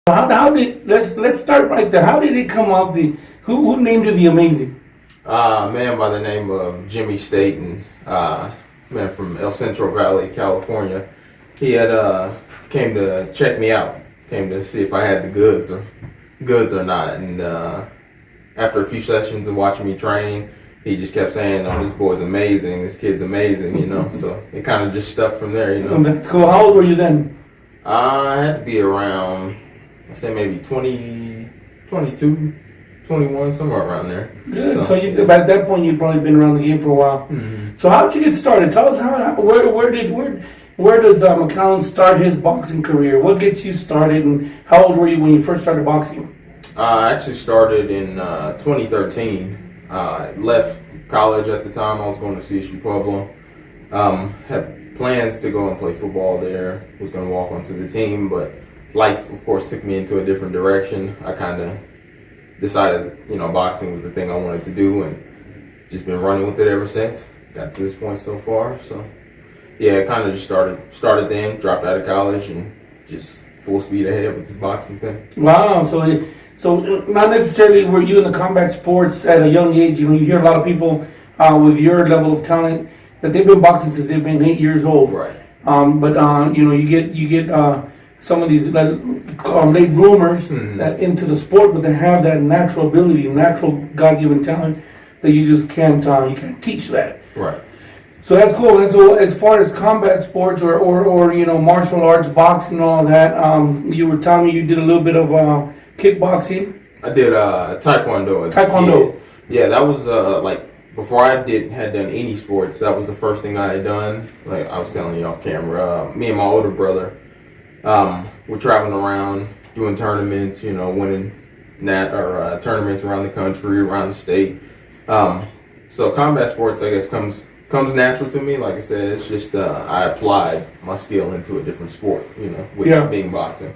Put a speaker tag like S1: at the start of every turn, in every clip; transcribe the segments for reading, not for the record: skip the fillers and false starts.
S1: How did let's start right there. How did it come up? Who named you the Amazing?
S2: Man by the name of Jimmy Staten, man from El Centro Valley, California. He had came to check me out, came to see if I had the goods or not. And after a few sessions of watching me train, he just kept saying, "Oh, this boy's amazing. This kid's amazing," you know. So it kind of just stuck from there, you know.
S1: Oh, that's cool. How old were you then?
S2: I had to be around, I say maybe 20, 22, 21, somewhere around there.
S1: Good. So at that point, you'd probably been around the game for a while.
S2: Mm-hmm.
S1: So how did you get started? Tell us where does McCallan start his boxing career? What gets you started, and how old were you when you first started boxing?
S2: I actually started in 2013. I left college at the time. I was going to CSU Pueblo. Had plans to go and play football there. Was going to walk onto the team, but life, of course, took me into a different direction. I kind of decided, boxing was the thing I wanted to do, and just been running with it ever since. Got to this point so far. So, yeah, I kind of just started then, dropped out of college, and just full speed ahead with this boxing thing.
S1: Wow. So not necessarily were you in the combat sports at a young age. You hear a lot of people with your level of talent that they've been boxing since they've been 8 years old.
S2: Right.
S1: But you get some of these late bloomers that into the sport, but they have that natural ability, natural God-given talent that you just can't teach that.
S2: Right.
S1: So that's cool. And so as far as combat sports or martial arts, boxing, and all that, you were telling me you did a little bit of kickboxing.
S2: I did Taekwondo as a
S1: Taekwondo.
S2: kid. Yeah, that was before I had done any sports. That was the first thing I had done. Like I was telling you off camera, me and my older brother, we're traveling around doing tournaments. Winning tournaments around the country, around the state. So combat sports, I guess, comes natural to me. Like I said, it's just I applied my skill into a different sport. With being boxing.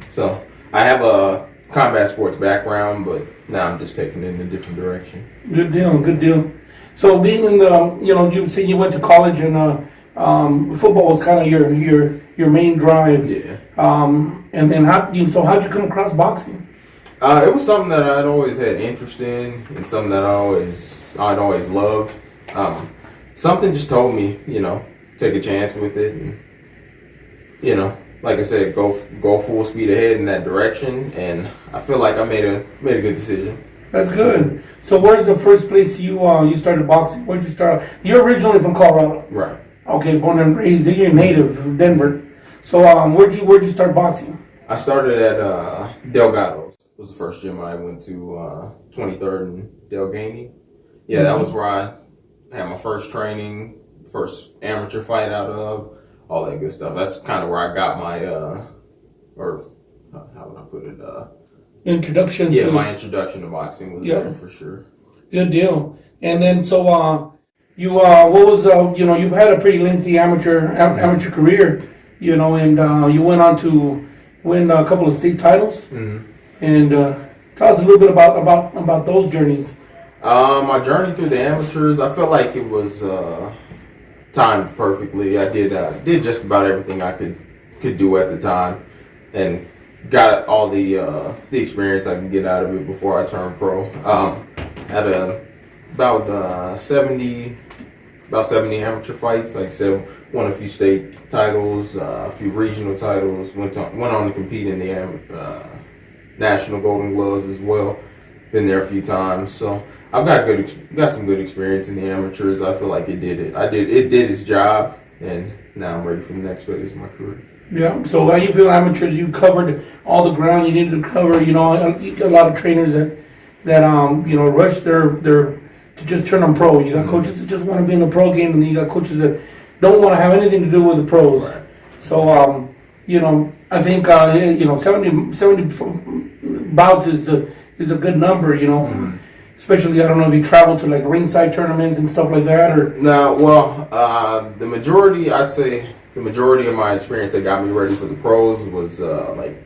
S2: So I have a combat sports background, but now I'm just taking it in a different direction.
S1: Good deal. So being in the, you said you went to college and football was kind of your main drive.
S2: Yeah.
S1: And then how'd you come across boxing?
S2: It was something that I'd always had interest in, and something that I'd always loved. Something just told me, take a chance with it, and like I said, go full speed ahead in that direction, and I feel like I made a good decision.
S1: That's good. So where's the first place you started boxing? Where'd you start? You're originally from Colorado.
S2: Right.
S1: Okay, born and raised. You're native of Denver. So where'd you start boxing?
S2: I started at Delgado's. It was the first gym I went to, 23rd and Delgany. Yeah, that was where I had my first training, first amateur fight out of. All that good stuff. That's kind of where I got my, or how would I put it?
S1: Introduction.
S2: Yeah, my introduction to boxing was there for sure.
S1: Good deal. And then you what was you've had a pretty lengthy amateur career, and you went on to win a couple of state titles. Mm-hmm. And tell us a little bit about those journeys.
S2: My journey through the amateurs, I felt like it was timed perfectly. I did just about everything I could do at the time, and got all the experience I could get out of it before I turned pro. Had about 70 amateur fights. Like I said, won a few state titles, a few regional titles. Went on to compete in the national Golden Gloves as well. Been there a few times, so I've got some good experience in the amateurs. I feel like it did its job, and now I'm ready for the next phase of my career.
S1: Yeah. So how you feel amateurs? You covered all the ground you needed to cover. You got a lot of trainers that rush their to just turn them pro. You got coaches that just want to be in the pro game, and then you got coaches that don't want to have anything to do with the pros.
S2: Right.
S1: So I think 70 bouts is a good number. Mm-hmm. Especially, I don't know if you travel to like ringside tournaments and stuff like that, or
S2: no. Well, I'd say the majority of my experience that got me ready for the pros was like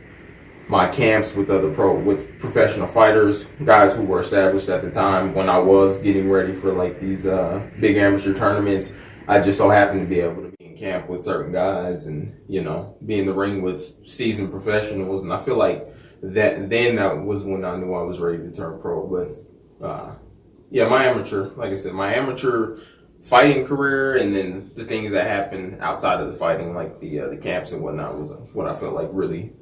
S2: my camps with with professional fighters, guys who were established at the time when I was getting ready for like these big amateur tournaments. I just so happened to be able to be in camp with certain guys and be in the ring with seasoned professionals, and I feel like that was when I knew I was ready to turn pro. But yeah, like I said, my amateur fighting career, and then the things that happened outside of the fighting, like the camps and whatnot, was what I felt like really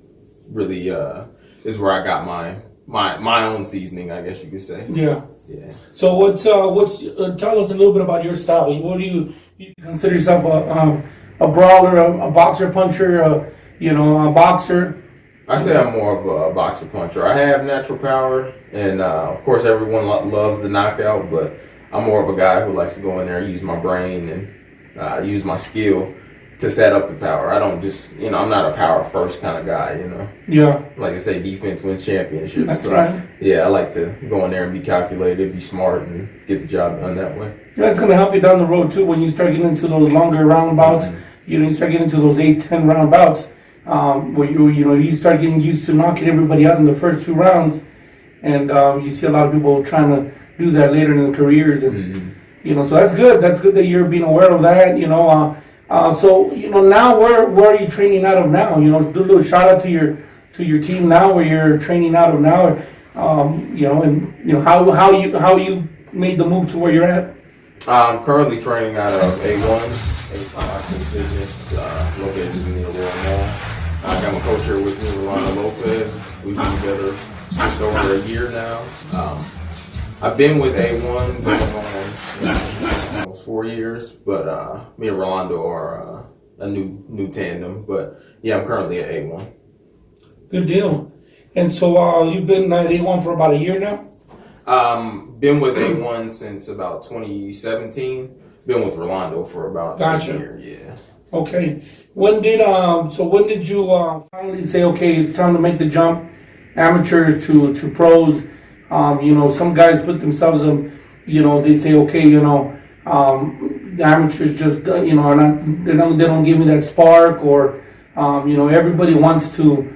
S2: is where I got my own seasoning, I guess you could say.
S1: Yeah.
S2: Yeah.
S1: So what's tell us a little bit about your style. What do you consider yourself a brawler, a boxer, puncher, a boxer?
S2: I say I'm more of a boxer puncher. I have natural power, and of course everyone loves the knockout, but I'm more of a guy who likes to go in there and use my brain and use my skill to set up the power. I don't just, I'm not a power first kind of guy,
S1: Yeah.
S2: Like I say, defense wins championships.
S1: That's
S2: so,
S1: right.
S2: Yeah, I like to go in there and be calculated, be smart, and get the job done that way.
S1: That's going to help you down the road, too, when you start getting into those longer round bouts. Mm-hmm. You start getting into those 8-10 round bouts, where you start getting used to knocking everybody out in the first 2 rounds. And you see a lot of people trying to do that later in their careers. And, so that's good. That's good that you're being aware of that, So now where are you training out of now? Do a little shout out to your team now, where you're training out of now. How you made the move to where you're at.
S2: I'm currently training out of A1 Boxing Fitness, located in the Aurora Mall. I got my coach here with me, Rolando Lopez. We've been together just over a year now. I've been with A1 going on almost 4 years, but me and Rolando are a new tandem. But yeah, I'm currently at A1. Good
S1: deal. And so you've been at A1 for about a year now?
S2: Been with A1 since about 2017. Been with Rolando for about a year. Yeah.
S1: Okay. When did you finally say, okay, it's time to make the jump, amateurs to pros? Some guys put themselves in, they say, okay, the amateurs just, are not, they don't give me that spark, or, everybody wants to,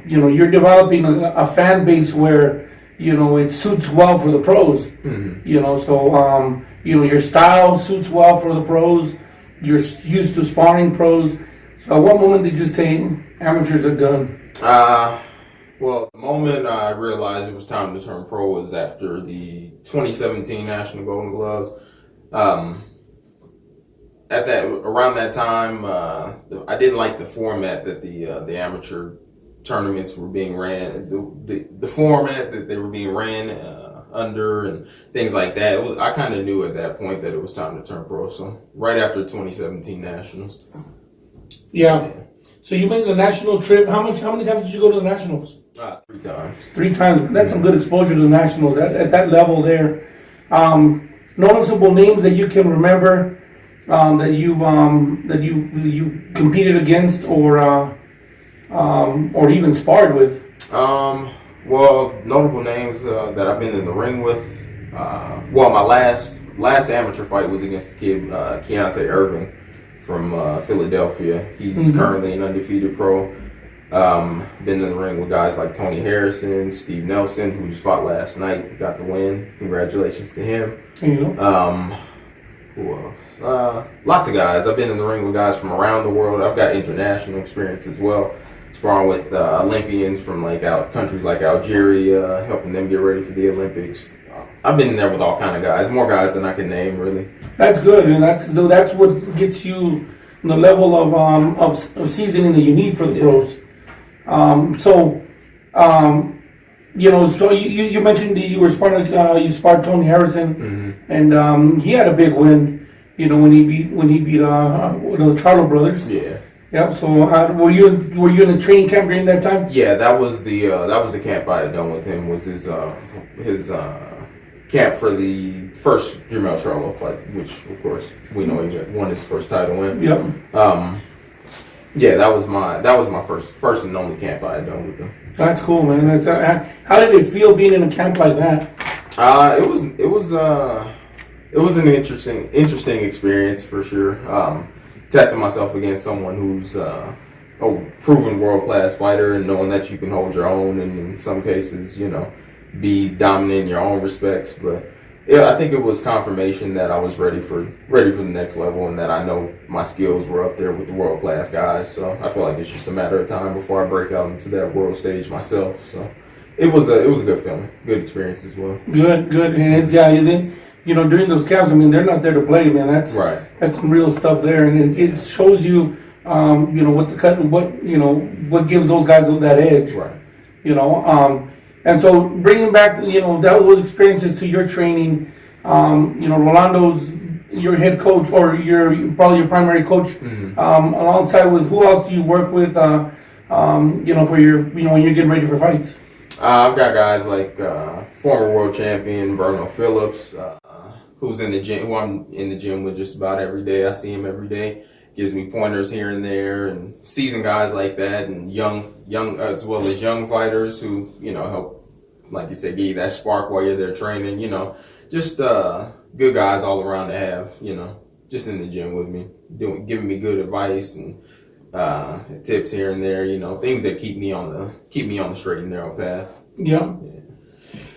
S1: you're developing a fan base where, it suits well for the pros. Mm-hmm. So, your style suits well for the pros. You're used to sparring pros. So at what moment did you say amateurs are done?
S2: Well, the moment I realized it was time to turn pro was after the 2017 National Golden Gloves. Around that time, I didn't like the format that the amateur tournaments were being ran, the format that they were being ran under, and things like that. I kind of knew at that point that it was time to turn pro. So right after 2017 Nationals.
S1: Yeah. So you made the national trip. How many times did you go to the Nationals?
S2: 3 times.
S1: 3 times. That's some good exposure to the Nationals at that level there. Noticeable names that you can remember that you competed against or even sparred with.
S2: Well, notable names that I've been in the ring with. My last amateur fight was against the kid Keontae Irving from Philadelphia. He's currently an undefeated pro. Been in the ring with guys like Tony Harrison, Steve Nelson, who just fought last night, got the win. Congratulations to him. Who else? Lots of guys. I've been in the ring with guys from around the world. I've got international experience as well, sparring with Olympians from countries like Algeria, helping them get ready for the Olympics. I've been in there with all kind of guys, more guys than I can name, really.
S1: That's good, and that's what gets you the level of seasoning that you need for the pros. So you mentioned that you were sparring, you sparred Tony Harrison, and he had a big win. When he beat the Charlo brothers. Yeah. Yep. So were you in his training camp during that time?
S2: Yeah, that was the camp I had done with him. Was his camp for the first Jermell Charlo fight, which of course we know he won his first title win.
S1: Yep.
S2: Yeah, that was my first and only camp I had done with him.
S1: That's cool, man. How did it feel being in a camp like that?
S2: It was an interesting experience for sure. Testing myself against someone who's a proven world-class fighter, and knowing that you can hold your own, and in some cases, be dominant in your own respects. But yeah, I think it was confirmation that I was ready for the next level, and that I know my skills were up there with the world class guys. So I feel like it's just a matter of time before I break out into that world stage myself. So it was a good feeling, good experience as well.
S1: Good, and it's, during those camps, I mean, they're not there to play, man. That's some real stuff there, and it shows you, what gives those guys that edge,
S2: Right.
S1: And so bringing back, those experiences to your training, Rolando's your head coach or probably your primary coach, alongside with who else do you work with, for your, when you're getting ready for fights?
S2: I've got guys like former world champion Verno Phillips, who I'm in the gym with just about every day. I see him every day. Gives me pointers here and there, and seasoned guys like that, and young as well as young fighters who help, like you said, give you that spark while you're there training. Just good guys all around to have. Just in the gym with me, giving me good advice and tips here and there. Things that keep me on the straight and narrow path.
S1: Yeah.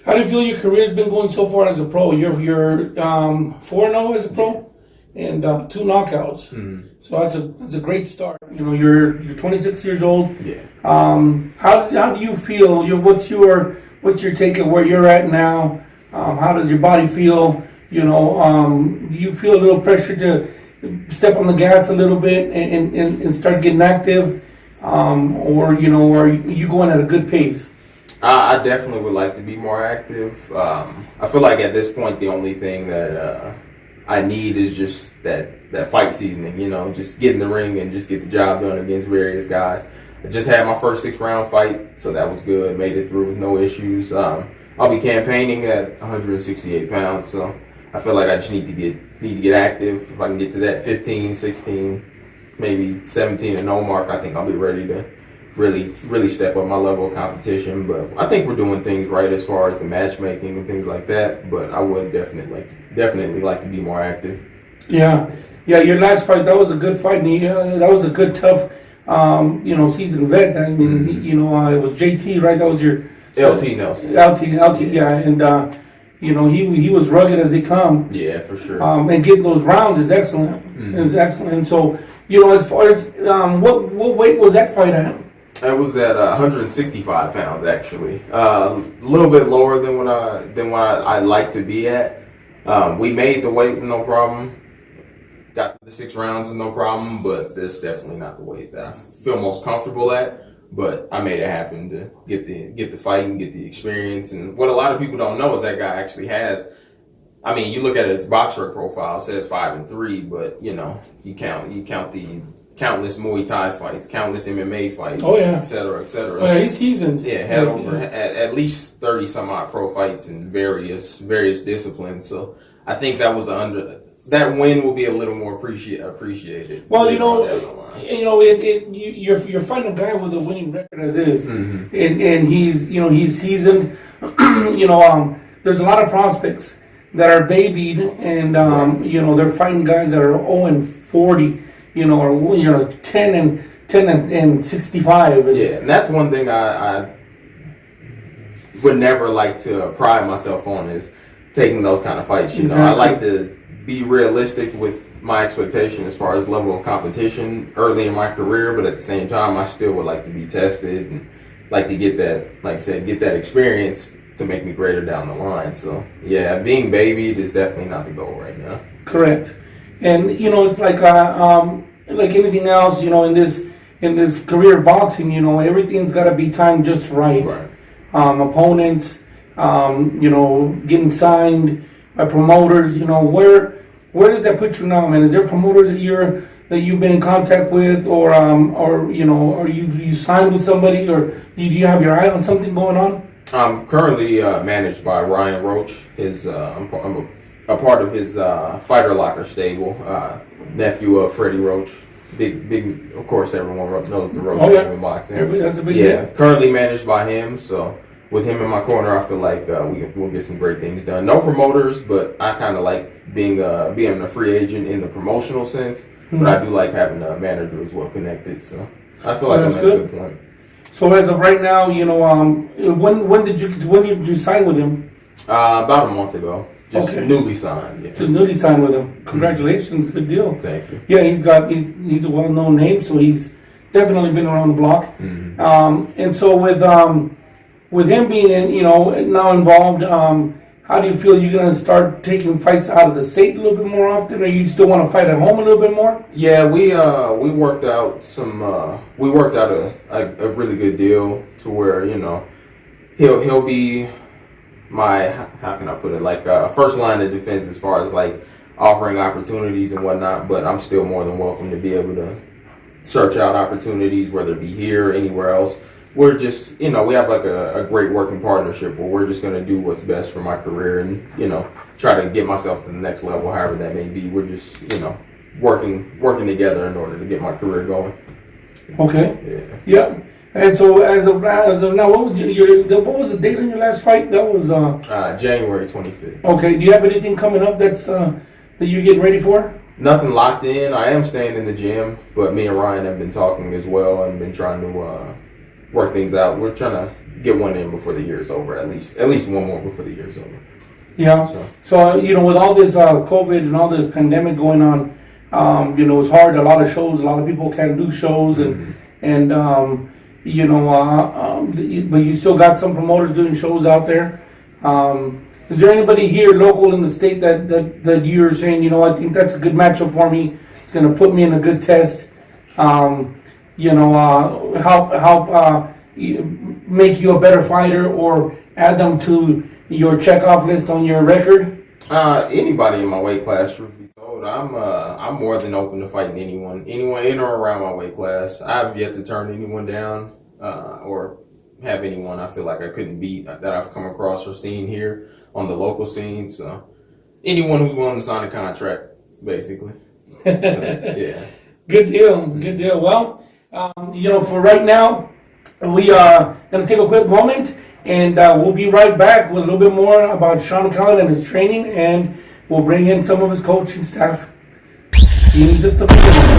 S1: How do you feel your career's been going so far as a pro? You're 4-0 as a pro. And 2 knockouts, so that's a great start. You're 26 years old.
S2: Yeah.
S1: How do you feel? What's your take of where you're at now? How does your body feel? Do you feel a little pressure to step on the gas a little bit and start getting active, or are you going at a good pace?
S2: I definitely would like to be more active. I feel like at this point the only thing that I need is just that fight seasoning, just get in the ring and just get the job done against various guys. I just had my first 6-round fight, so that was good. Made it through with no issues. I'll be campaigning at 168 pounds, so I feel like I just need to get active. If I can get to that 15, 16, maybe 17-0 mark, I think I'll be ready to really step up my level of competition. But I think we're doing things right as far as the matchmaking and things like that. But I would definitely like to be more active. Yeah.
S1: Your last fight, that was a good fight. And that was a good, tough, seasoned vet. I mean, it was JT, right? That was your
S2: LT Nelson.
S1: LT, yeah. And he was rugged as they come.
S2: Yeah, for sure.
S1: And getting those rounds is excellent. Is excellent. And so, as far as what weight was that fight at?
S2: I was at 165 pounds, actually. A little bit lower than what I like to be at. We made the weight with no problem. Got to the 6 rounds with no problem, but this is definitely not the weight that I feel most comfortable at. But I made it happen to get the fight and get the experience. And what a lot of people don't know is that guy actually has. I mean, you look at his boxer profile, it says 5-3, but you count the countless Muay Thai fights, countless MMA fights, et cetera, et cetera.
S1: Oh, yeah, he's seasoned.
S2: Yeah, had over at least 30 some odd pro fights in various disciplines. So I think that win will be a little more appreciated.
S1: Well, you're fighting a guy with a winning record as is, and he's seasoned. There's a lot of prospects that are babied, and they're fighting guys that are 0-40. Or 10 and 65.
S2: Yeah, and that's one thing I would never like to pride myself on is taking those kind of fights.
S1: Exactly.
S2: I like to be realistic with my expectation as far as level of competition early in my career, but at the same time, I still would like to be tested and like to get that, like I said, get that experience to make me greater down the line. So yeah, being babied is definitely not the goal right now.
S1: Correct. And it's like anything else, in this career of boxing, everything's got to be timed just right. Opponents, getting signed by promoters. Where does that put you now, man? Is there promoters that you've been in contact with, or are you signed with somebody, or do you have your eye on something going on?
S2: I'm currently managed by Ryan Roach. I'm a part of his fighter locker stable, nephew of Freddie Roach. Big, of course, everyone knows the Roach name in boxing.
S1: That's a big name.
S2: Currently managed by him, so with him in my corner, I feel like we'll get some great things done. No promoters, but I kind of like being a free agent in the promotional sense, but I do like having a manager as well connected, so I feel like I'm at a good point.
S1: So as of right now, when did you sign with him?
S2: About a month ago. Just
S1: Okay.
S2: newly signed. Yeah.
S1: Just newly signed with him. Congratulations, good deal.
S2: Thank you.
S1: Yeah, he's a well-known name, so he's definitely been around the block. And so with him being now involved, how do you feel you're gonna start taking fights out of the state a little bit more often, or you still want to fight at home a little bit more?
S2: Yeah, we worked out a really good deal to where he'll be my, how can I put it, like first line of defense as far as like offering opportunities and whatnot. But I'm still more than welcome to be able to search out opportunities, whether it be here or anywhere else. We're just, we have like a great working partnership where we're just going to do what's best for my career and, try to get myself to the next level, however that may be. We're just, working together in order to get my career going.
S1: Okay. Yeah. And so as of now, what was what was the date on your last fight? That was
S2: January 25th.
S1: Okay. Do you have anything coming up that you're getting ready for?
S2: Nothing locked in. I am staying in the gym, but me and Ryan have been talking as well and been trying to work things out. We're trying to get one in before the year's over, at least one more before the year's over.
S1: Yeah. So with all this COVID and all this pandemic going on, it's hard. A lot of shows, a lot of people can't do shows, but you still got some promoters doing shows out there. Is there anybody here local in the state that you're saying, I think that's a good matchup for me. It's going to put me in a good test. Help make you a better fighter or add them to your checkoff list on your record?
S2: Anybody in my weight class, truth be told, I'm more than open to fighting anyone in or around my weight class. I've yet to turn anyone down or have anyone I feel like I couldn't beat that I've come across or seen here on the local scene. So anyone who's willing to sign a contract, basically. So, yeah.
S1: Good deal. Good deal. Well, for right now, we are going to take a quick moment, and we'll be right back with a little bit more about Shawn McCalman and his training, and we'll bring in some of his coaching staff. See you in just a few minutes.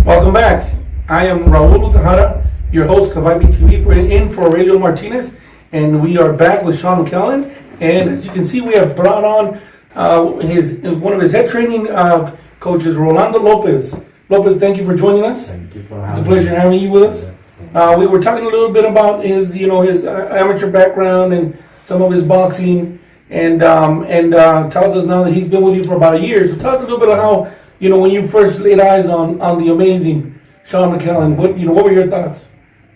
S1: Welcome back. I am Raul Tejada, your host of IBTV for Aurelio Martinez, and we are back with Shawn McCalman. And as you can see, we have brought on one of his head training coaches, Rolando Lopez. Lopez, thank you for joining us.
S3: Thank you for having me.
S1: It's a pleasure having you with us. We were talking a little bit about his amateur background and some of his boxing, and tells us now that he's been with you for about a year. So tell us a little bit of how, when you first laid eyes on the amazing Shawn McCalman, what were your thoughts?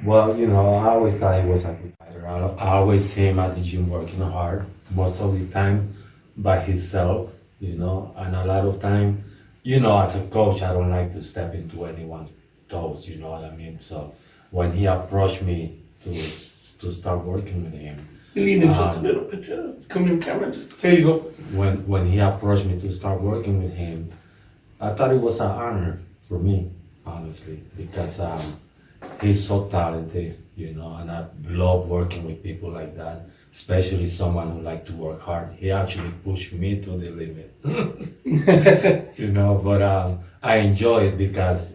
S3: Well, I always thought he was a good fighter. I always see him at the gym working hard, most of the time by himself, and a lot of time, as a coach, I don't like to step into anyone's toes, you know what I mean? So when he approached me to start working with him,
S1: You lean in just a little bit, just come in camera, there you go.
S3: When he approached me to start working with him, I thought it was an honor for me, honestly, because he's so talented, and I love working with people like that, especially someone who likes to work hard. He actually pushed me to the limit, but I enjoy it because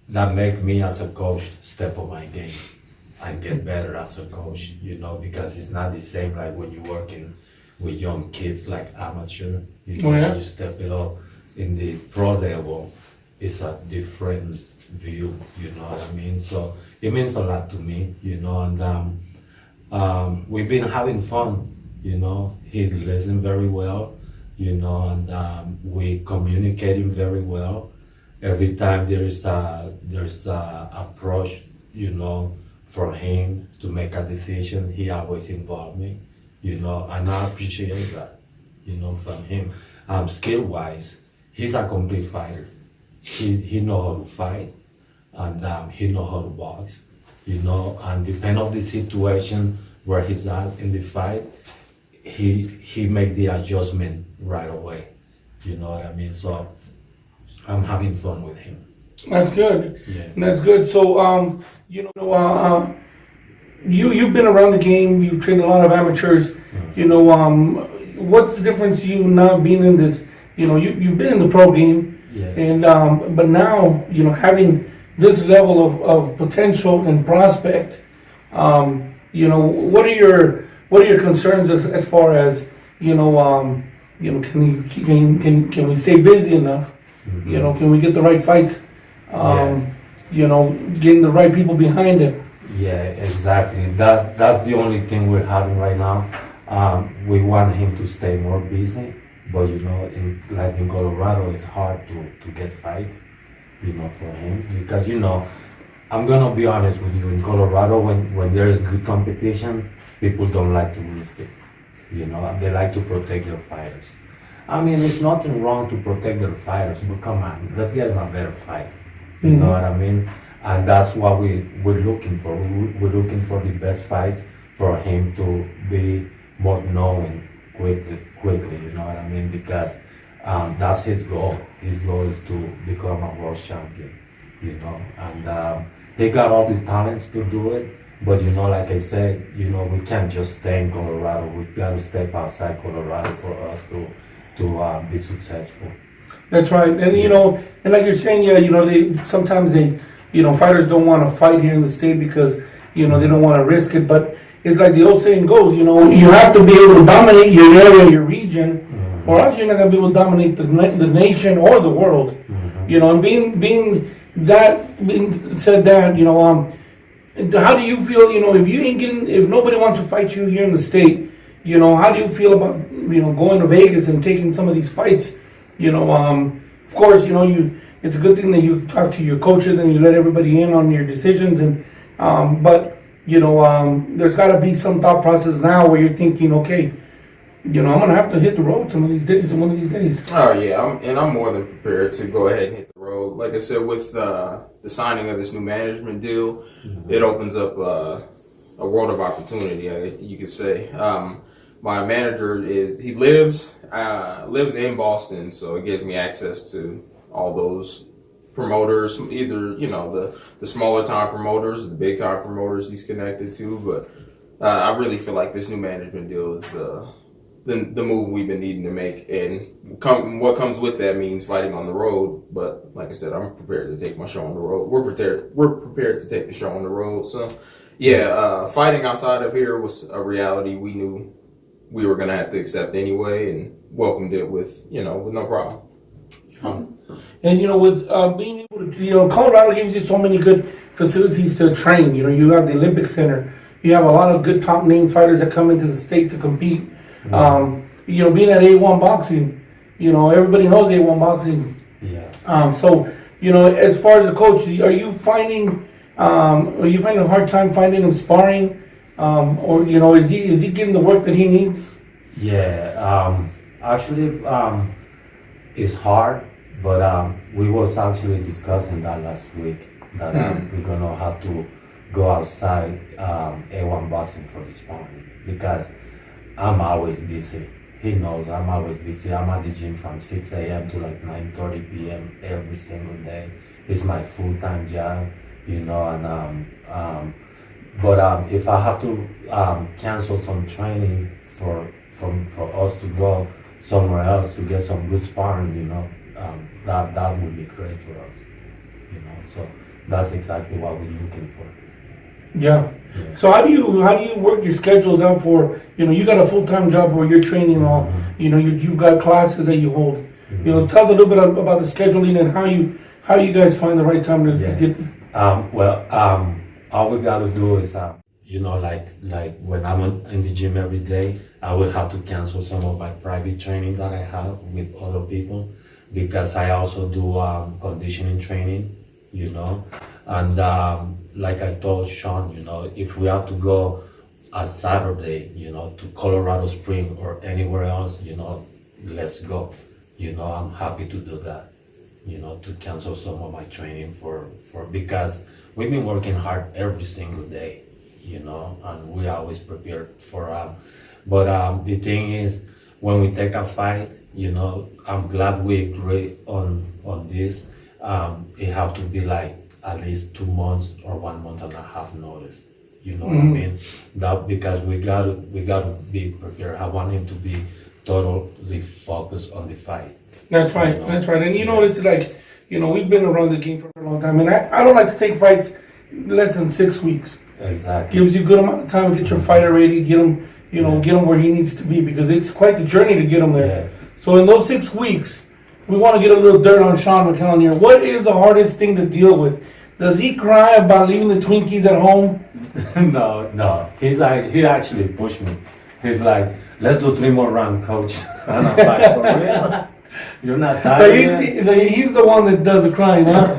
S3: that makes me as a coach step up my game. I get better as a coach, because it's not the same like when you're working with young kids like amateur, you step it up. In the pro level, it's a different view, you know what I mean? So it means a lot to me, and we've been having fun. He listens very well. And we communicating very well. Every time there's a approach, for him to make a decision, he always involve me. And I appreciate that. From him. Skill wise, he's a complete fighter. He know how to fight, and he know how to box. And depending on the situation where he's at in the fight, he make the adjustment right away. You know what I mean? So I'm having fun with him.
S1: That's good.
S3: Yeah.
S1: That's good. So, you've been around the game. You've trained a lot of amateurs. What's the difference you now being in this? You've been in the pro game,
S3: Yeah.
S1: and but now having this level of potential and prospect. What are your concerns as far as can we stay busy enough?
S3: Mm-hmm.
S1: Can we get the right fights? Getting the right people behind it.
S3: Yeah, exactly. That's the only thing we're having right now. We want him to stay more busy, but in Colorado, it's hard to get fights, for him because I'm gonna be honest with you. In Colorado, when there is good competition, people don't like to risk it. They like to protect their fighters. I mean, there's nothing wrong to protect their fighters, but come on, let's get them a better fight. You know what I mean? And that's what we're looking for. We're looking for the best fights for him to be more known quickly. You know what I mean? Because that's his goal. His goal is to become a world champion. And he got all the talents to do it. But like I said, we can't just stay in Colorado. We've got to step outside Colorado for us to be successful.
S1: That's right, and and like you're saying, sometimes fighters don't want to fight here in the state because they don't want to risk it. But it's like the old saying goes, you have to be able to dominate your area, your region, or else you're not gonna be able to dominate the nation or the world. And being said that, how do you feel? If nobody wants to fight you here in the state, how do you feel about going to Vegas and taking some of these fights? Of course, it's a good thing that you talk to your coaches and you let everybody in on your decisions. But there's got to be some thought process now where you're thinking, okay, I'm gonna have to hit the road some of these days. One of these days.
S2: Oh yeah, I'm more than prepared to go ahead and hit the road. Like I said, with the signing of this new management deal, it opens up a world of opportunity. You could say. My manager lives in Boston, so it gives me access to all those promoters, either the smaller time promoters, the big time promoters he's connected to. But I really feel like this new management deal is the move we've been needing to make, and what comes with that means fighting on the road. But like I said, I'm prepared to take my show on the road. We're prepared to take the show on the road. So yeah, fighting outside of here was a reality we knew we were gonna have to accept anyway, and welcomed it with no problem.
S1: And with being able to, Colorado gives you so many good facilities to train. You have the Olympic Center. You have a lot of good top name fighters that come into the state to compete. Being at A1 Boxing, everybody knows A1 Boxing.
S3: Yeah.
S1: So as far as a coach, are you finding a hard time finding him sparring, or is he getting the work that he needs?
S3: Yeah. Actually, it's hard, but we was actually discussing that last week that we're gonna have to go outside A1 Boxing for the sparring because I'm always busy. He knows I'm always busy. I'm at the gym from 6 a.m. to like 9:30 p.m. every single day. It's my full-time job, but if I have to cancel some training for us to go somewhere else to get some good sparring, that would be great for us. So that's exactly what we're looking for.
S1: Yeah. So how do you work your schedules out for, you got a full-time job where you're training all, you've got classes that you hold. Tell us a little bit about the scheduling and how you guys find the right time to get.
S3: All we got to do is, you know, like when I'm in the gym every day, I will have to cancel some of my private training that I have with other people because I also do conditioning training, you know. And like I told Sean, you know, if we have to go a Saturday, you know, to Colorado Spring or anywhere else, you know, let's go. You know, I'm happy to do that, you know, to cancel some of my training for because we've been working hard every single day, you know, and we always prepared for but the thing is when we take a fight, you know, I'm glad we agree on this. It have to be like at least 2 months or 1 month and a half notice. You know what I mean? That because we gotta be prepared. I want him to be totally focused on the fight.
S1: That's right.
S3: You know?
S1: That's right. And you notice, like, you know, we've been around the game for a long time, and I don't like to take fights less than 6 weeks.
S3: Exactly.
S1: Gives you a good amount of time to get your fighter ready, get him, you know, get him where he needs to be, because it's quite the journey to get him there.
S3: Yeah.
S1: So in those 6 weeks, we want to get a little dirt on Shawn McCalman here. What is the hardest thing to deal with? Does he cry about leaving the Twinkies at home?
S3: No. He actually pushed me. He's like, let's do 3 more rounds, coach. And I'm like, for real? You're not tired?
S1: So he's the one that does the crying, huh?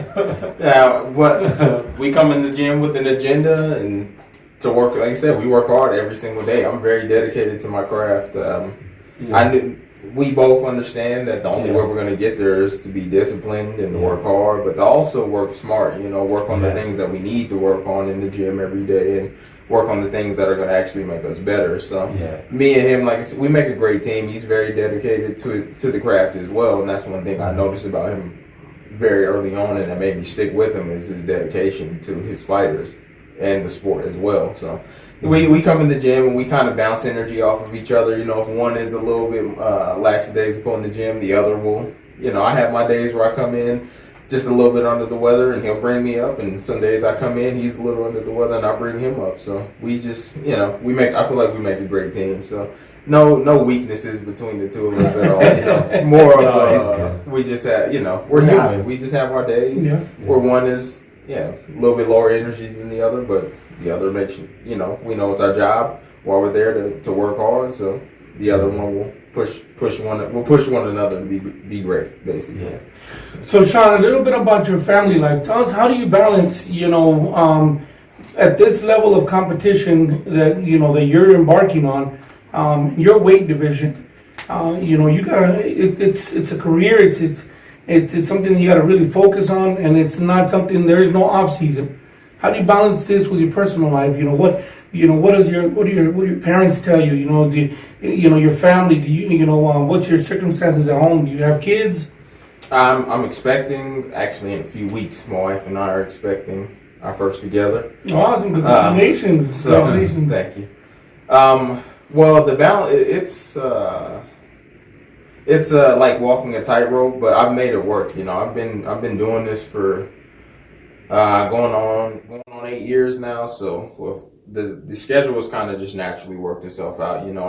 S2: Yeah, what we come in the gym with an agenda and to work. Like I said, we work hard every single day. I'm very dedicated to my craft. We both understand that the only way we're going to get there is to be disciplined and to work hard, but to also work smart. You know, work on the things that we need to work on in the gym every day, and work on the things that are going to actually make us better. So me and him, like I said, we make a great team. He's very dedicated to the craft as well, and that's one thing I noticed about him very early on, and that made me stick with him, is his dedication to his fighters and the sport as well. So we come in the gym and we kind of bounce energy off of each other. You know, if one is a little bit lackadaisical in the gym, the other will. You know, I have my days where I come in just a little bit under the weather and he'll bring me up, and some days I come in, he's a little under the weather and I bring him up. So we just, you know, I feel like we make a great team. So no weaknesses between the two of us at all. You know, more of we just have, you know, we're human. We just have our days where one is a little bit lower energy than the other, but the other makes, you know, we know it's our job while we're there to work hard. So the other one will push one another to be great, basically.
S1: So Shawn, a little bit about your family life. Tell us, how do you balance, you know, at this level of competition that, you know, that you're embarking on, your weight division. You know, you gotta, it's a career, it's something that you gotta really focus on, and it's not something, there is no off season. How do you balance this with your personal life? You know, what do your parents tell you? You know, your family, what's your circumstances at home? Do you have kids?
S2: I'm expecting, actually, in a few weeks. My wife and I are expecting our first together.
S1: Awesome! Congratulations! Congratulations!
S2: Thank you. Well, the balance, it's like walking a tightrope, but I've made it work. You know, I've been doing this for going on 8 years now. So the schedule has kind of just naturally worked itself out. You know,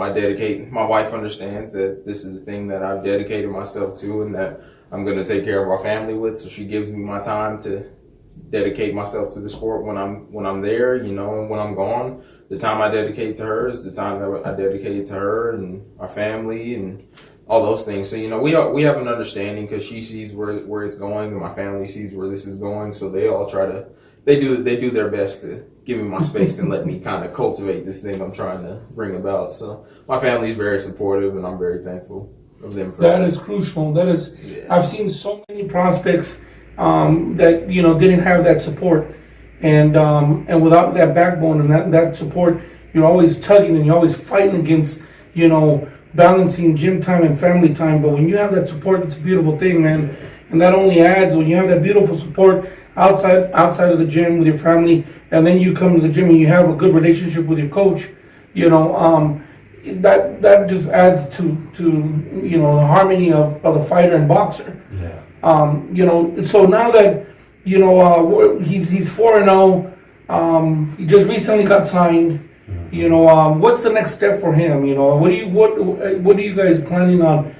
S2: my wife understands that this is the thing that I've dedicated myself to, and that I'm going to take care of our family with. So she gives me my time to dedicate myself to the sport when I'm there, you know, and when I'm gone. The time I dedicate to her is the time that I dedicate to her and our family and all those things. So, you know, we have an understanding, because she sees where it's going and my family sees where this is going. So they all they do their best to give me my space and let me kind of cultivate this thing I'm trying to bring about. So my family is very supportive, and I'm very thankful of them for that.
S1: That is crucial. I've seen so many prospects that, you know, didn't have that support, and without that backbone and that support, you're always tugging and you're always fighting against, you know, balancing gym time and family time. But when you have that support, it's a beautiful thing, man. And that only adds, when you have that beautiful support outside of the gym with your family, and then you come to the gym and you have a good relationship with your coach, you know, that just adds to you know, the harmony of the fighter and boxer. You know, so now that, you know, he's 4-0, he just recently got signed. You know, what's the next step for him? You know, what are you guys planning on?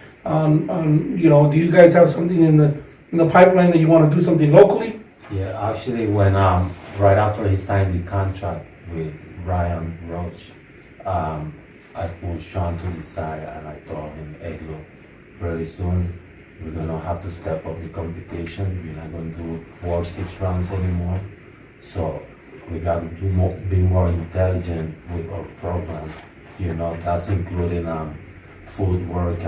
S1: You know, do you guys have something in the pipeline that you want to do something locally?
S3: Yeah, actually, when right after he signed the contract with Ryan Roach, I pulled Shawn to the side and I told him, hey, look, pretty soon we're gonna have to step up the competition. We're not gonna do 4-6 rounds anymore. So we got to be more intelligent with our program. That's including footwork,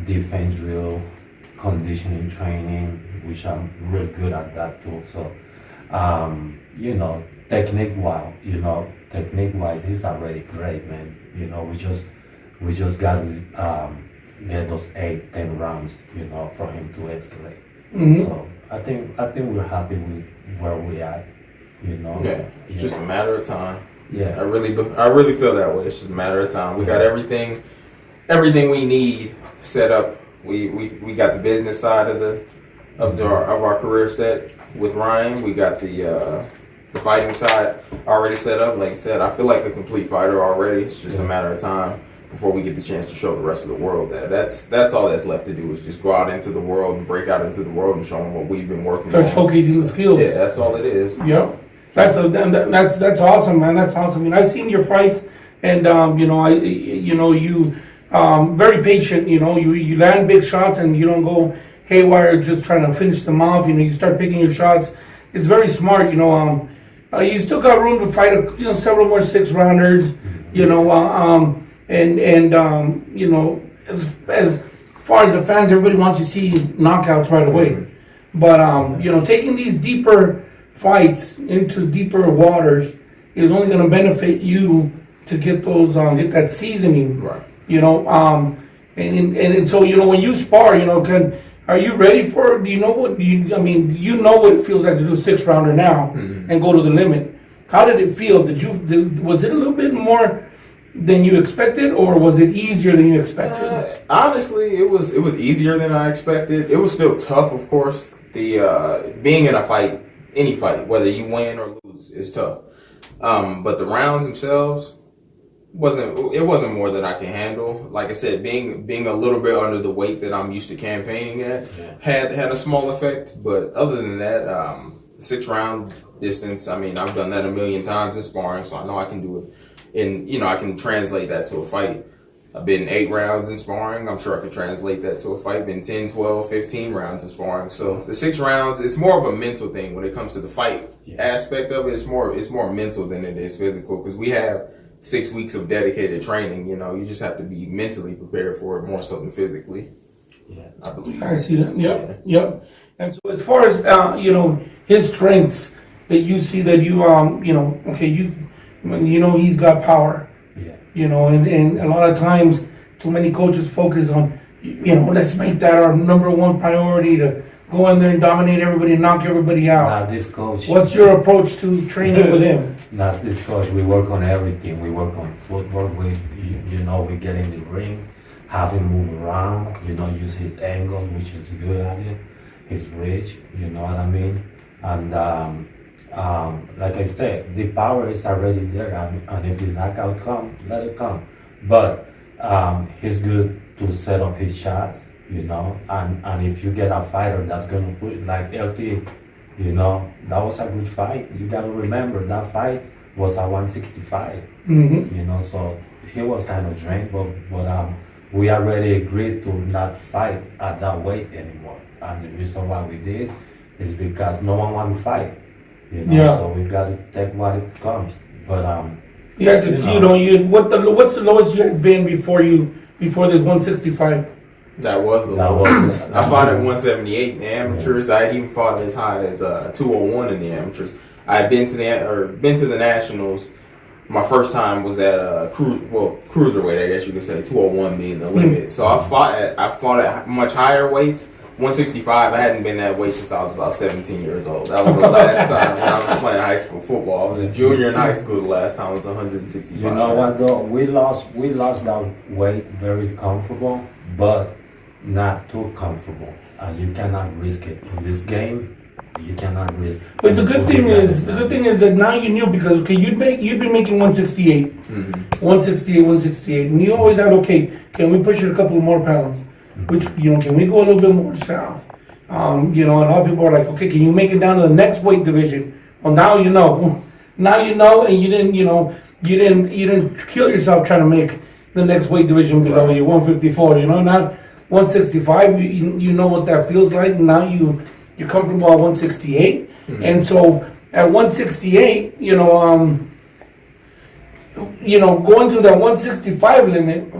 S3: defense drill, conditioning training, which I'm real good at that too. So, technique-wise, he's already great, man. We just got to get those 8-10 rounds, for him to escalate.
S1: Mhm.
S3: So I think we're happy with where we at.
S2: Yeah, it's just a matter of time.
S3: Yeah.
S2: I really feel that way. It's just a matter of time. We got everything we need set up. We got the business side of our career set with Ryan. We got the fighting side already set up. Like I said, I feel like a complete fighter already. It's just a matter of time before we get the chance to show the rest of the world that. That's all that's left to do is just go out into the world and break out into the world and show them what we've been working
S1: Start
S2: on.
S1: showcasing the skills.
S2: Yeah, that's all it is.
S1: Yep. That's awesome, man. That's awesome. I mean, I've seen your fights, and you very patient. You land big shots, and you don't go haywire just trying to finish them off. You start picking your shots. It's very smart. You still got room to fight. Several more 6-rounders. As far as the fans, everybody wants to see knockouts right away. But taking these deeper fights into deeper waters is only going to benefit you to get those get that seasoning.
S2: Right.
S1: And so when you spar, are you ready for it? Do you know what what it feels like to do a 6-rounder now and go to the limit? How did it feel? Was it a little bit more than you expected, or was it easier than you expected?
S2: Honestly, it was easier than I expected. It was still tough, of course. The being in a fight, any fight, whether you win or lose, is tough. But the rounds themselves wasn't more than I can handle. Like I said, being a little bit under the weight that I'm used to campaigning at had a small effect. But other than that, 6-round distance, I mean, I've done that a million times in sparring, so I know I can do it. And I can translate that to a fight. I've been 8 rounds in sparring. I'm sure I can translate that to a fight. Been 10, 12, 15 rounds in sparring. So the 6 rounds, it's more of a mental thing when it comes to the fight aspect of it. It's more mental than it is physical, because we have 6 weeks of dedicated training. You just have to be mentally prepared for it more so than physically.
S3: Yeah,
S2: I believe.
S1: I see that. Yep. And so as far as his strengths that you see that he's got power.
S3: Yeah.
S1: And a lot of times, too many coaches focus on, let's make that our number one priority to go in there and dominate everybody and knock everybody out.
S3: Not this coach.
S1: What's your approach to training with him?
S3: Not this coach. We work on everything. We work on footwork. We get in the ring, have him move around. Use his angle, which is good at it. His reach. You know what I mean? And like I said, the power is already there, and if the knockout come, let it come. But he's good to set up his shots, and if you get a fighter that's gonna put like LT, that was a good fight. You gotta remember that fight was a 165. So he was kind of drained, but we already agreed to not fight at that weight anymore, and the reason why we did is because no one want to fight. So we got to take what it comes. But what's the lowest you had been before this 165?
S2: That was the lowest. I fought at 178 in the amateurs. I had even fought as high as 201 in the amateurs. I had been to the nationals. My first time was at cruiserweight, I guess you could say, 201 being the limit. So I fought at much higher weights. 165, I hadn't been that weight since I was about 17 years old. That was the last time when I was playing high school football. I was a junior in high school the last time. I was 165.
S3: You know what though? We lost that weight very comfortable, but not too comfortable. And you cannot risk it. In this game, you cannot risk it.
S1: But the good thing is that now you knew, because you'd been making 168. 168, and you always had, can we push it a couple more pounds? Which, can we go a little bit more south? And a lot of people are like, can you make it down to the next weight division? Well, now Now you know, and you didn't kill yourself trying to make the next weight division below you, 154. Not 165. You know what that feels like. Now you're comfortable at 168, and so at 168, going to that 165 limit.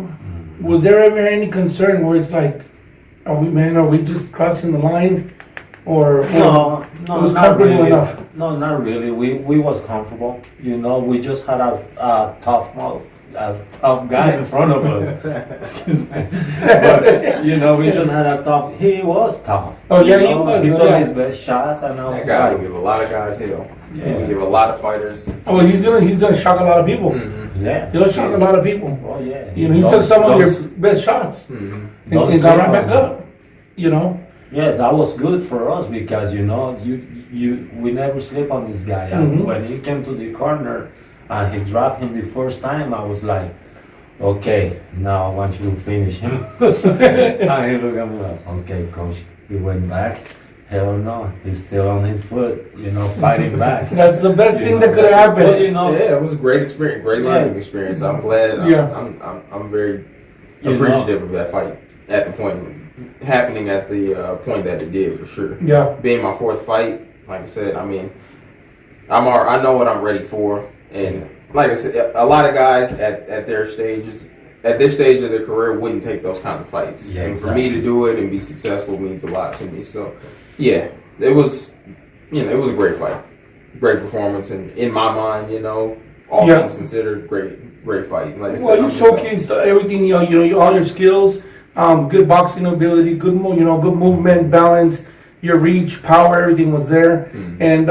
S1: Was there ever any concern where it's like, are we just crossing the line, or
S3: No,
S1: it was
S3: not
S1: comfortable
S3: really.
S1: enough?
S3: No, not really. We was comfortable. We just had a tough mouth, a tough guy in front of us. Excuse me. But we just had a tough. He was tough.
S1: Oh yeah, he was.
S3: He
S1: Oh,
S3: took
S1: yeah.
S3: his best shot, and I
S2: That
S3: was
S2: guy
S3: like,
S2: will give a lot of guys hell.
S3: Yeah.
S2: He'll give a lot of fighters.
S1: Oh, he's gonna shock a lot of people.
S3: yeah.
S1: He'll shock a lot of people.
S3: Oh yeah.
S1: He took some of your best shots and
S3: Those
S1: got right
S3: sleep
S1: back
S3: on
S1: up.
S3: Yeah, that was good for us because we never sleep on this guy. And when he came to the corner and he dropped him the first time, I was like, okay, now I want you to finish him. And he looked at me like, okay, coach. He went back. Hell no, he's still on his foot, fighting back.
S1: That's the best thing that could have
S3: But,
S1: happened.
S2: Yeah, it was a great experience, great learning experience. I'm glad.
S1: Yeah.
S2: I'm very appreciative of that fight at the point happening at the point that it did for sure.
S1: Yeah,
S2: Being my fourth fight, like I said, I know what I'm ready for, and like I said, a lot of guys at their stages. At this stage of their career, wouldn't take those kind of fights.
S3: Yeah,
S2: and for me to do it and be successful means a lot to me. So, yeah, it was a great fight, great performance, and in my mind, all things considered, great fight. Like I said,
S1: well, you showcased everything. All your skills, good boxing ability, good movement, balance, your reach, power, everything was there, and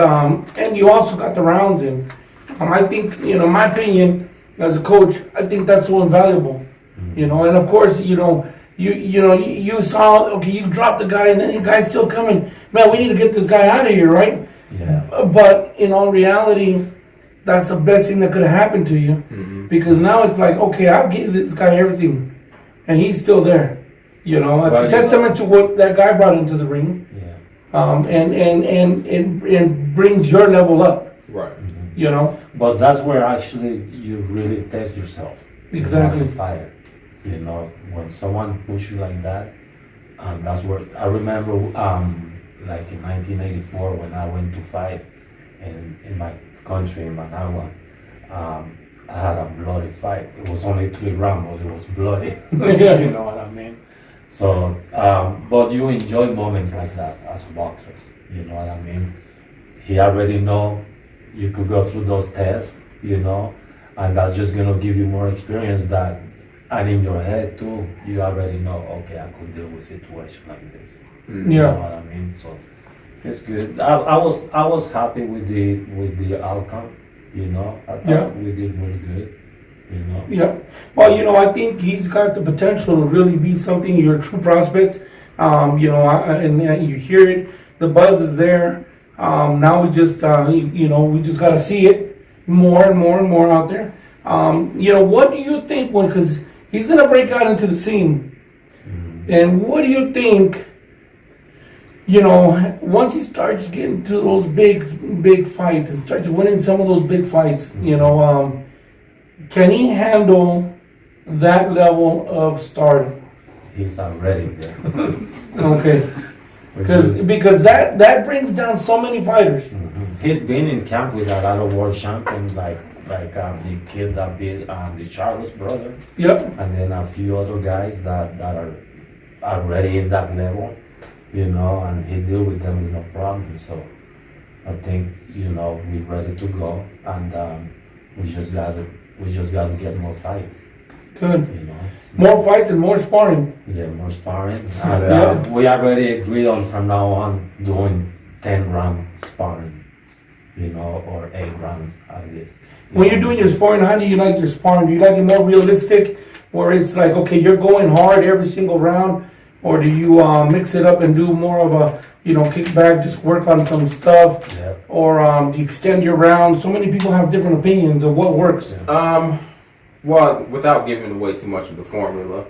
S1: you also got the rounds in. I think, in my opinion, as a coach, I think that's so invaluable. And of course, you saw, okay, you dropped the guy, and then the guy's still coming. Man, we need to get this guy out of here, right?
S3: Yeah.
S1: But in reality, that's the best thing that could have happened to you, because now it's like, okay, I'll give this guy everything, and he's still there. It's a testament to what that guy brought into the ring.
S3: Yeah.
S1: And brings your level up.
S2: Right.
S3: But that's where actually you really test yourself.
S1: Exactly.
S3: As a fighter. When someone push you like that, that's where I remember, like in 1984 when I went to fight in my country in Managua. I had a bloody fight. It was only 3 rounds, but it was bloody. You know what I mean? So, but you enjoy moments like that as a boxer. You know what I mean? He already know you could go through those tests, and that's just gonna give you more experience and in your head too, you already know, okay, I could deal with situation like this. You know what I mean? So it's good. I was happy with the outcome. I thought we did really good.
S1: Yeah. Well, I think he's got the potential to really be something. You're a true prospect. And you hear it. The buzz is there. Now we just, we just got to see it more and more and more out there. What do you think because he's going to break out into the scene. And what do you think, once he starts getting to those big fights and starts winning some of those big fights, can he handle that level of stardom?
S3: He's already there.
S1: Okay. Because that brings down so many fighters.
S3: He's been in camp with a lot of world champions, like the kid that beat the Charles brother.
S1: Yep.
S3: And then a few other guys that are already in that level, and he deal with them with no problem. So I think we're ready to go, and we just got to get more fights.
S1: Good. More fights and more sparring.
S3: Yeah, more sparring. And we already agreed on from now on doing 10-round sparring, or 8 rounds at least.
S1: When you're doing your sparring, how do you like your sparring? Do you like it more realistic, where it's like, okay, you're going hard every single round, or do you mix it up and do more of a, kick back, just work on some stuff, or do you extend your rounds? So many people have different opinions of what works.
S2: Well, without giving away too much of the formula,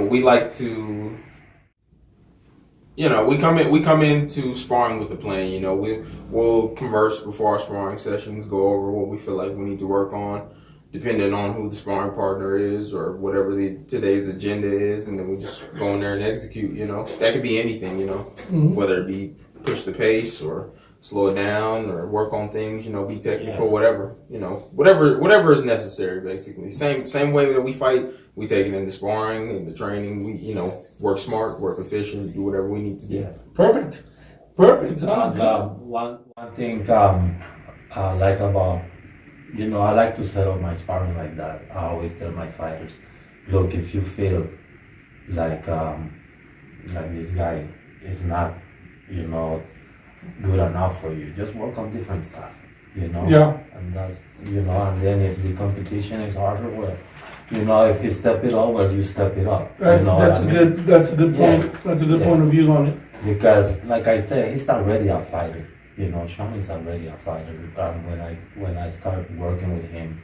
S2: we like to, we come into sparring with the plan. We'll converse before our sparring sessions, go over what we feel like we need to work on, depending on who the sparring partner is or whatever today's agenda is, and then we just go in there and execute. That could be anything. Whether it be push the pace or slow it down or work on things. Be technical, whatever. Whatever is necessary. Basically, same way that we fight. We take it into sparring, into training. We, work smart, work efficient, do whatever we need to do.
S3: Yeah.
S1: Perfect. Sounds good.
S3: One thing I like about, I like to set up my sparring like that. I always tell my fighters, look, if you feel like this guy is not, good enough for you, just work on different stuff.
S1: Yeah.
S3: And that's, and then if the competition is harder, well, if you step it up, well, you step it up.
S1: That's a good point.
S3: Yeah.
S1: That's a good point of view on it.
S3: Because, like I said, he's already a fighter. Shawn is already a fighter. When I start working with him,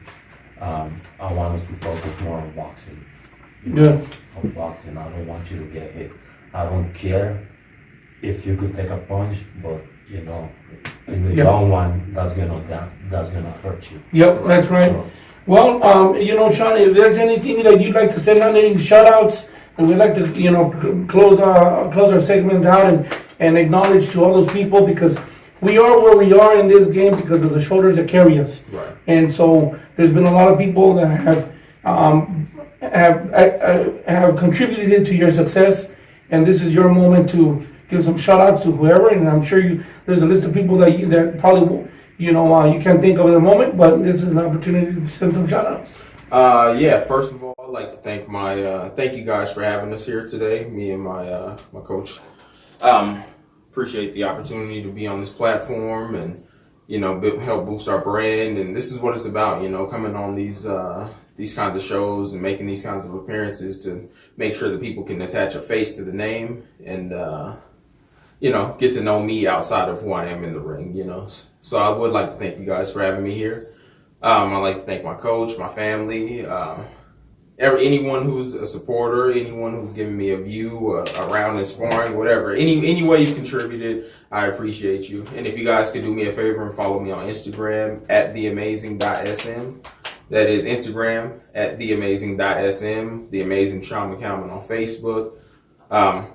S3: I want us to focus more on boxing.
S1: Yeah.
S3: On boxing, I don't want you to get hit. I don't care if you could take a punch, but in the long one, that's gonna hurt you.
S1: Yep, that's right.
S3: So,
S1: Well, Shawn, if there's anything that you'd like to send out, any shout outs, and we'd like to, close our segment out and acknowledge to all those people, because we are where we are in this game because of the shoulders that carry us.
S2: Right.
S1: And so there's been a lot of people that have contributed to your success, and this is your moment to give some shout outs to whoever, and I'm sure there's a list of people that probably you can't think of at the moment, but this is an opportunity to send some shout outs.
S2: First of all, I'd like to thank you guys for having us here today, me and my coach. Appreciate the opportunity to be on this platform and, help boost our brand. And this is what it's about, coming on these kinds of shows and making these kinds of appearances to make sure that people can attach a face to the name and, get to know me outside of who I am in the ring, So I would like to thank you guys for having me here. I'd like to thank my coach, my family, anyone who's a supporter, anyone who's given me a view around this sparring, whatever. Any way you've contributed, I appreciate you. And if you guys could do me a favor and follow me on Instagram at theamazing.sm. That is Instagram at theamazing.sm. The Amazing Shawn McCalman on Facebook.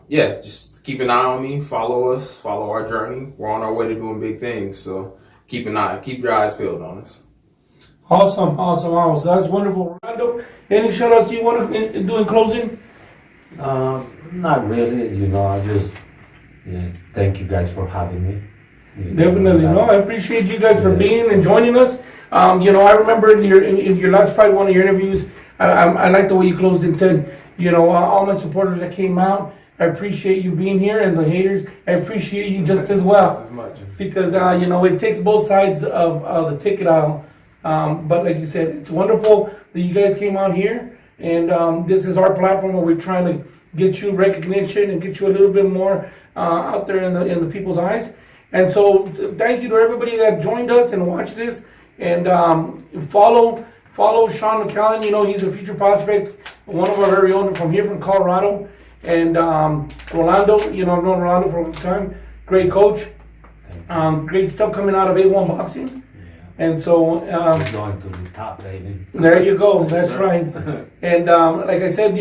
S2: Just keep an eye on me, follow us, follow our journey. We're on our way to doing big things, so keep your eyes peeled on us.
S1: Awesome. That's wonderful. Rolando, any shout outs you want to do in closing?
S3: Not really, I just thank you guys for having me.
S1: Definitely, I appreciate you guys for being and joining us. I remember in your last fight, one of your interviews, I like the way you closed and said, all my supporters that came out, I appreciate you being here, and the haters, I appreciate you just as well.
S2: Just as much.
S1: Because, it takes both sides of the ticket aisle. But like you said, it's wonderful that you guys came out here, and this is our platform where we're trying to get you recognition and get you a little bit more out there in the people's eyes. And so thank you to everybody that joined us and watched this, and follow Shawn McCallan. He's a future prospect, one of our very own from here from Colorado. And Rolando, I've known Rolando for a long time. Great coach. Great stuff coming out of A1 Boxing.
S3: Yeah.
S1: And so
S3: We're going to the top, baby.
S1: there you go. That's right. And like I said,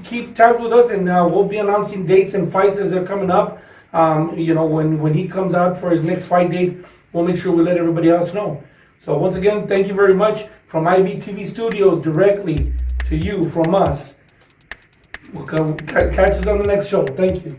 S1: keep tabs with us, and we'll be announcing dates and fights as they're coming up. When he comes out for his next fight date, we'll make sure we let everybody else know. So once again, thank you very much from IBTV Studios, directly to you from us. We'll catch us on the next show. Thank you.